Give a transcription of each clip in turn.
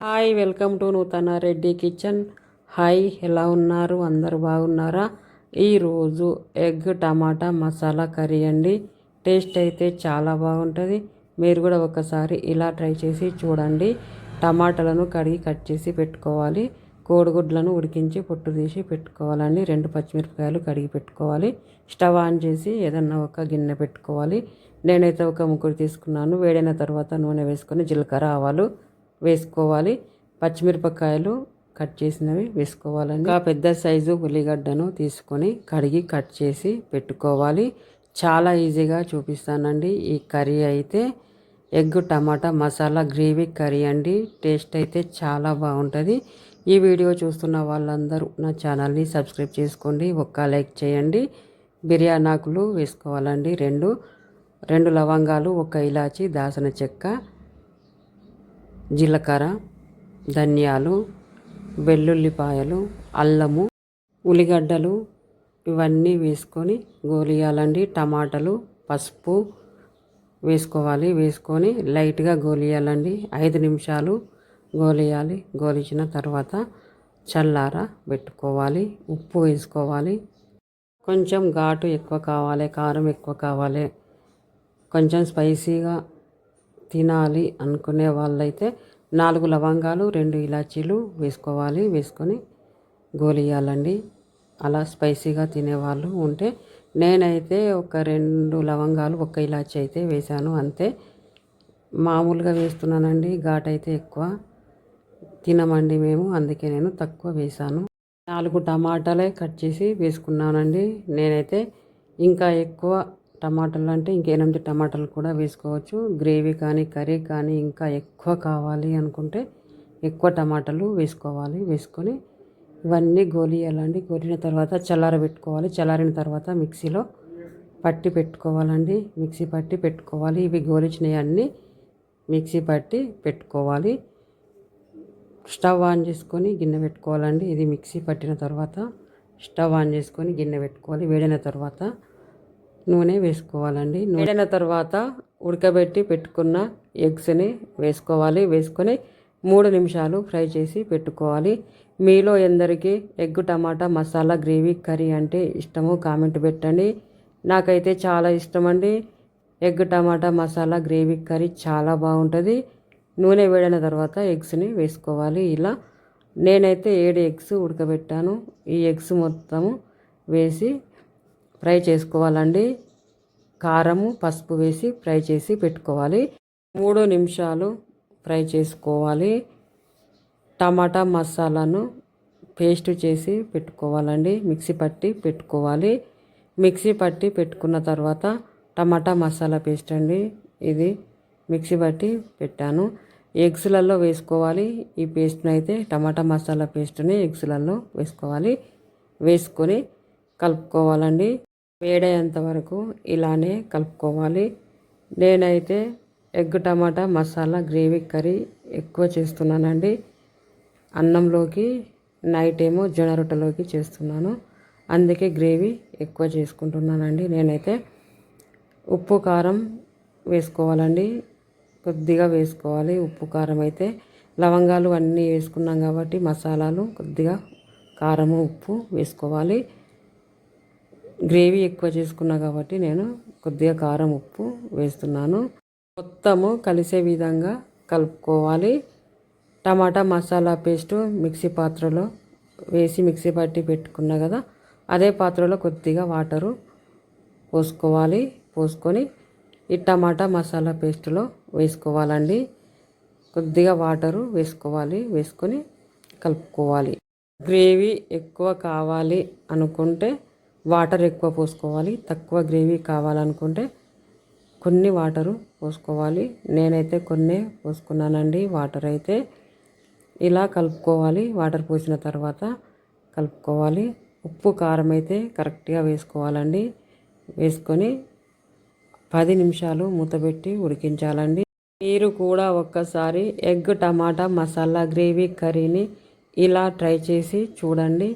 Hi, welcome to నూతన Reddy kitchen. Hi, ఎలా ఉన్నారు? అందరు బాగున్నారా? ఈరోజు ఎగ్ టమాటా మసాలా కర్రీ అండి. టేస్ట్ అయితే చాలా బాగుంటుంది. మీరు కూడా ఒకసారి ఇలా ట్రై చేసి చూడండి. టమాటాలను కడిగి కట్ చేసి పెట్టుకోవాలి. కోడిగుడ్లను ఉడికించి పొట్టు తీసి పెట్టుకోవాలండి. 2 పచ్చిమిరపకాయలు కడిగి పెట్టుకోవాలి. స్టవ్ ఆన్ చేసి ఏదన్నా ఒక గిన్నె పెట్టుకోవాలి. నేనైతే ఒక ముగ్గురు తీసుకున్నాను. వేడైన తర్వాత నూనె వేసుకొని జీలకర్ర ఆవాలు వేసుకోవాలి. పచ్చిమిరపకాయలు కట్ చేసినవి వేసుకోవాలండి. ఇంకా పెద్ద సైజు ఉల్లిగడ్డను తీసుకొని కడిగి కట్ చేసి పెట్టుకోవాలి. చాలా ఈజీగా చూపిస్తానండి ఈ కర్రీ అయితే. ఎగ్ టమాటా మసాలా గ్రేవీ కర్రీ అండి. టేస్ట్ అయితే చాలా బాగుంటుంది. ఈ వీడియో చూస్తున్న వాళ్ళందరూ నా ఛానల్ని సబ్స్క్రైబ్ చేసుకోండి. ఒక్క లైక్ చేయండి. బిర్యానీ ఆకులు వేసుకోవాలండి. రెండు లవంగాలు, 1 ఇలాచి, దాల్చిన చెక్క, జీలకర్ర, ధనియాలు, వెల్లుల్లిపాయలు, అల్లము, ఉల్లిగడ్డలు ఇవన్నీ వేసుకొని గోలియాలండి. టమాటాలు, పసుపు వేసుకోవాలి. వేసుకొని లైట్గా గోలియాలండి. 5 నిమిషాలు గోలియాలి. గోలించిన తర్వాత చల్లార పెట్టుకోవాలి. ఉప్పు వేసుకోవాలి. కొంచెం ఘాటు ఎక్కువ కావాలి, కారం ఎక్కువ కావాలి, కొంచెం స్పైసీగా తినాలి అనుకునే వాళ్ళైతే 4 లవంగాలు, 2 ఇలాచీలు వేసుకోవాలి. వేసుకొని గోలియాలండి. అలా స్పైసీగా తినేవాళ్ళు ఉంటే నేనైతే ఒక 2 లవంగాలు, 1 ఇలాచీ అయితే వేశాను అంతే. మామూలుగా వేస్తున్నానండి. ఘాటు అయితే ఎక్కువ తినమండి మేము, అందుకే నేను తక్కువ వేశాను. 4 టమాటాలే కట్ చేసి వేసుకున్నానండి నేనైతే. ఇంకా ఎక్కువ టమాటాలు అంటే ఇంక 8 టమాటాలు కూడా వేసుకోవచ్చు. గ్రేవీ కానీ కర్రీ కానీ ఇంకా ఎక్కువ కావాలి అనుకుంటే ఎక్కువ టమాటాలు వేసుకోవాలి. వేసుకొని ఇవన్నీ గోలియాలండి. గోలిన తర్వాత చల్లారబెట్టుకోవాలి. చల్లారిన తర్వాత మిక్సీలో పట్టి పెట్టుకోవాలండి. మిక్సీ పట్టి పెట్టుకోవాలి. ఇవి గోలిచినవి అన్నీ మిక్సీ పట్టి పెట్టుకోవాలి. స్టవ్ ఆన్ చేసుకొని గిన్నె పెట్టుకోవాలండి. ఇది మిక్సీ పట్టిన తర్వాత స్టవ్ ఆన్ చేసుకొని గిన్నె పెట్టుకోవాలి. వేడిన తర్వాత నూనె వేసుకోవాలండి. వేడిన తర్వాత ఉడకబెట్టి పెట్టుకున్న ఎగ్స్ని వేసుకోవాలి. వేసుకొని 3 నిమిషాలు ఫ్రై చేసి పెట్టుకోవాలి. మీలో ఎందరికీ ఎగ్ టమాటా మసాలా గ్రేవీ కర్రీ అంటే ఇష్టమో కామెంట్ పెట్టండి. నాకైతే చాలా ఇష్టం అండి. ఎగ్ టమాటా మసాలా గ్రేవీ కర్రీ చాలా బాగుంటుంది. నూనె వేడిన తర్వాత ఎగ్స్ని వేసుకోవాలి. ఇలా నేనైతే 7 ఎగ్స్ ఉడకబెట్టాను. ఈ ఎగ్స్ మొత్తము వేసి ఫ్రై చేసుకోవాలండి. కారము, పసుపు వేసి ఫ్రై చేసి పెట్టుకోవాలి. 3 నిమిషాలు ఫ్రై చేసుకోవాలి. టమాటా మసాలాను పేస్ట్ చేసి పెట్టుకోవాలండి. మిక్సీ పట్టి పెట్టుకోవాలి. మిక్సీ పట్టి పెట్టుకున్న తర్వాత టమాటా మసాలా పేస్ట్ అండి, ఇది మిక్సీ పట్టి పెట్టాను. ఎగ్స్లలో వేసుకోవాలి. ఈ పేస్ట్ని అయితే టమాటా మసాలా పేస్ట్ని ఎగ్స్లలో వేసుకోవాలి. వేసుకొని కలుపుకోవాలండి. వేడేంత వరకు ఇలానే కలుపుకోవాలి. నేనైతే ఎగ్ టమాటా మసాలా గ్రేవీ కర్రీ ఎక్కువ చేస్తున్నానండి. అన్నంలోకి, నైట్ ఏమో జొన్న రొట్టెలోకి చేస్తున్నాను. అందుకే గ్రేవీ ఎక్కువ చేసుకుంటున్నానండి. నేనైతే ఉప్పు కారం వేసుకోవాలండి. కొద్దిగా వేసుకోవాలి ఉప్పు కారం అయితే. లవంగాలు అన్నీ వేసుకున్నాం కాబట్టి మసాలాలు కొద్దిగా కారము, ఉప్పు వేసుకోవాలి. గ్రేవీ ఎక్కువ చేసుకున్నా కాబట్టి నేను కొద్దిగా కారం, ఉప్పు వేస్తున్నాను. మొత్తము కలిసే విధంగా కలుపుకోవాలి. టమాటా మసాలా పేస్టు మిక్సీ పాత్రలో వేసి మిక్సీ పట్టి పెట్టుకున్నా కదా, అదే పాత్రలో కొద్దిగా వాటరు పోసుకోవాలి. పోసుకొని ఈ టమాటా మసాలా పేస్టులో వేసుకోవాలండి. కొద్దిగా వాటరు వేసుకోవాలి. వేసుకొని కలుపుకోవాలి. గ్రేవీ ఎక్కువ కావాలి అనుకుంటే వాటర్ ఎక్కువ పోసుకోవాలి. తక్కువ గ్రేవీ కావాలనుకుంటే కొన్ని వాటరు పోసుకోవాలి. నేనైతే కొన్ని పోసుకున్నానండి వాటర్ అయితే. ఇలా కలుపుకోవాలి. వాటర్ పోసిన తర్వాత కలుపుకోవాలి. ఉప్పు కారం అయితే కరెక్ట్గా వేసుకోవాలండి. వేసుకొని 10 నిమిషాలు మూతపెట్టి ఉడికించాలండి. మీరు కూడా ఒక్కసారి ఎగ్ టమాటా మసాలా గ్రేవీ కర్రీని ఇలా ట్రై చేసి చూడండి.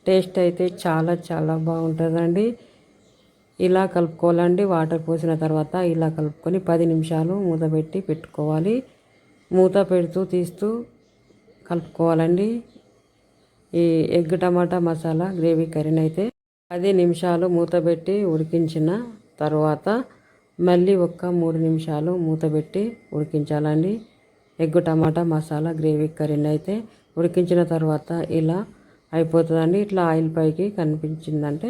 టేస్ట్ అయితే చాలా చాలా బాగుంటుందండి. ఇలా కలుపుకోవాలండి. వాటర్ పోసిన తర్వాత ఇలా కలుపుకొని 10 నిమిషాలు మూత పెట్టి పెట్టుకోవాలి. మూత పెడుతూ తీస్తూ కలుపుకోవాలండి. ఈ ఎగ్ టమాటా మసాలా గ్రేవీ కర్రీని అయితే 10 నిమిషాలు మూతబెట్టి ఉడికించిన తర్వాత మళ్ళీ ఒక 3 నిమిషాలు మూతబెట్టి ఉడికించాలండి. ఎగ్ టమాటా మసాలా గ్రేవీ కర్రీని అయితే ఉడికించిన తర్వాత ఇలా అయిపోతుందండి. ఇట్లా ఆయిల్ పైకి కనిపించిందంటే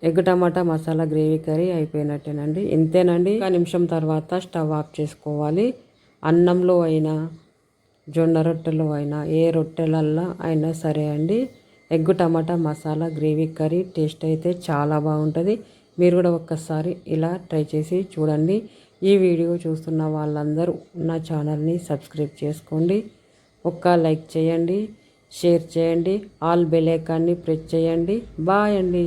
ఎగ్ టమాటా మసాలా గ్రేవీ కర్రీ అయిపోయినట్టేనండి. ఇంతేనండి. 1 నిమిషం తర్వాత స్టవ్ ఆఫ్ చేసుకోవాలి. అన్నంలో అయినా జొన్న రొట్టెలో అయినా ఏ రొట్టెలల్లో అయినా సరే అండి, ఎగ్ టమాటా మసాలా గ్రేవీ కర్రీ టేస్ట్ అయితే చాలా బాగుంటుంది. మీరు కూడా ఒక్కసారి ఇలా ట్రై చేసి చూడండి. ఈ వీడియో చూస్తున్న వాళ్ళందరూ నా ఛానల్ని సబ్స్క్రైబ్ చేసుకోండి. ఒక్క లైక్ చేయండి, షేర్ చేయండి, ఆల్ బెల్ ఐకాన్ని ప్రెస్ చేయండి. బాయ్ అండి.